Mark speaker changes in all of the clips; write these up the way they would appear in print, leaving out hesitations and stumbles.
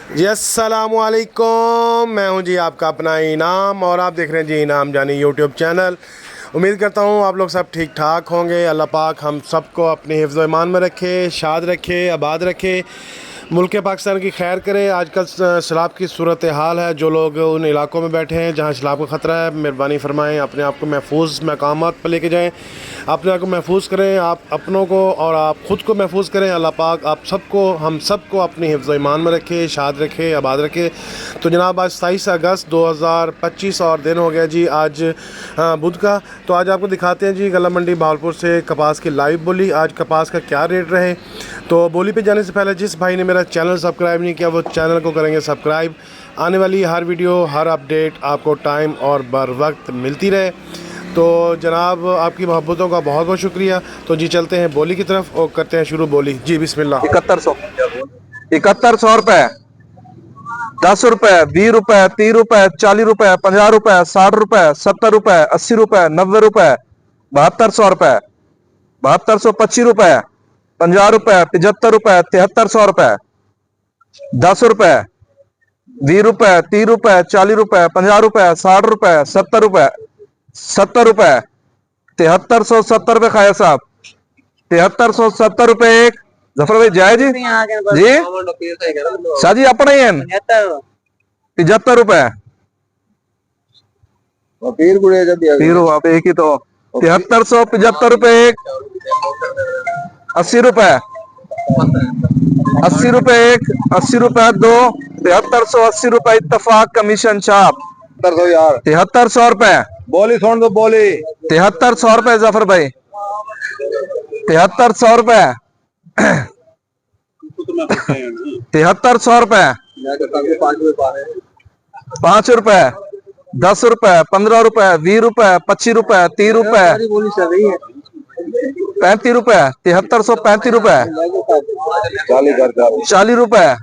Speaker 1: जी अस्सलामुअलैकुम, मैं हूं जी आपका अपना इनाम और आप देख रहे हैं जी इनाम जानी यूट्यूब चैनल। उम्मीद करता हूं आप लोग सब ठीक ठाक होंगे। अल्लाह पाक हम सबको अपने हिफ्ज़ ईमान में रखे, शाद रखे, आबाद रखे, मुल्क पाकिस्तान की खैर करे। आजकल सैलाब की सूरत हाल है। जो लोग उन इलाकों में बैठे हैं जहाँ सैलाब का ख़तरा है, मेहरबानी फ़रमाएँ अपने आप को महफूज मकामात पर लेके जाएँ, अपने आप को महफूज करें, आप अपनों को और आप ख़ुद को महफूज करें। अल्लाह पाक आप सबको, हम सबको अपने हिफ्ज़ ईमान में रखे, शाद रखे, आबाद रखे। तो जनाब आज 27 अगस्त 2025 और दिन हो गया जी आज बुध का। तो आज आपको दिखाते हैं जी गला मंडी भावलपुर से कपास की लाइव बोली। आज कपास का क्या रेट रहे। तो बोली पे जाने से पहले जिस भाई ने मेरा चैनल सब्सक्राइब नहीं किया वो चैनल को करेंगे सब्सक्राइब। आने वाली हर वीडियो, हर अपडेट आपको टाइम और बर वक्त मिलती रहे। तो जनाब आपकी मोहब्बतों का बहुत बहुत शुक्रिया। तो जी चलते हैं बोली की तरफ और करते हैं शुरू बोली। जी बिस्मिल्लाह।
Speaker 2: 7100 रुपए, 10 रुपए, 20 रुपए, 30 रुपए, 40 रुपए, 50 रुपए, 60 रुपए, 70 रुपए, 80 रुपए, 90 रुपए, 7200 रुपए, 7225 रुपए, 50 रुपए, 75 रुपए, 7300 रुपए, 10 रुपए, 20 रुपए, 30 रुपए, 40 रुपए, 50 रुपए, 60 रुपए, 70 रुपए, 70 रुपए, 7370 रुपए खाया साहब, 7370 रुपए एक। जफर भाई जाए जी जी शाह जी अपना ही है 75 रुपए फिर आप एक ही तो 7375 रुपए एक, 80 रुपए, 80 रुपए एक, 80 रुपए दो, 7380 रुपए इत्तफाक कमीशन छाप 7300 रुपए
Speaker 3: बोली सुन दो बोली
Speaker 2: 7300 रुपए जफर भाई 7300 रुपए 7300 रुपए 5 रुपए, 10 रुपए, 15 रुपए, 20 रुपए, 25 रुपए, 30 रुपए, 35 रुपए, 7335 रुपए, 40 रुपए,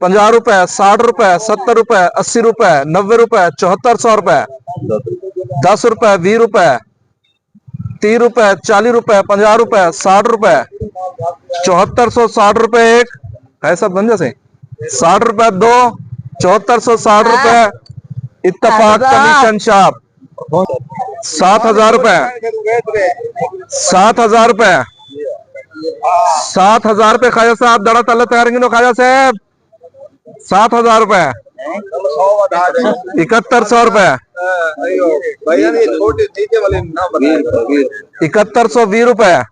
Speaker 2: 50 रुपए, 60 रुपए, 70 रुपए, 80 रुपए, 90 रुपए, 7400 रुपए, 10 रुपए, 20 रुपए, 30 रुपए, 40 रुपए, 50 रुपए, 60 रुपए, 7460 रुपए एक है सब बन जैसे 60 रुपए दो, 7460 रुपए इत्तफाक कमीशन शाप 7000 रुपए, 7000 रुपए, 7000 रुपए खाजा साहब दड़ा तल्ला तैयार खाजा साहब 7000 रुपए 7100 रुपए 7120 रुपए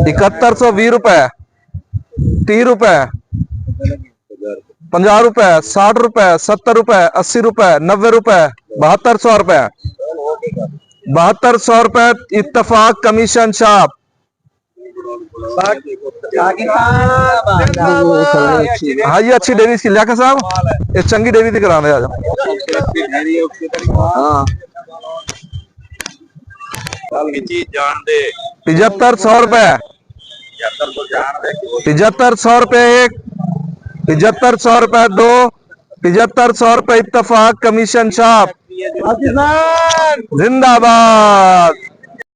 Speaker 2: 7120 रुपए 30 रुपए 50 रुपए 60 रुपए 70 रुपए 80 रुपए 90 रुपए 7200 रुपए 7200 रुपए इत्तफाक कमीशन शाप हाँ ये अच्छी डेवी इसकी लिया साहब ये चंगी डेवी थी कराने आ जाओ हाँ 7500 रुपए 7500 रुपए एक 7500 रुपए दो 7500 रुपए इत्तफाक कमीशन शाप जिंदाबाद।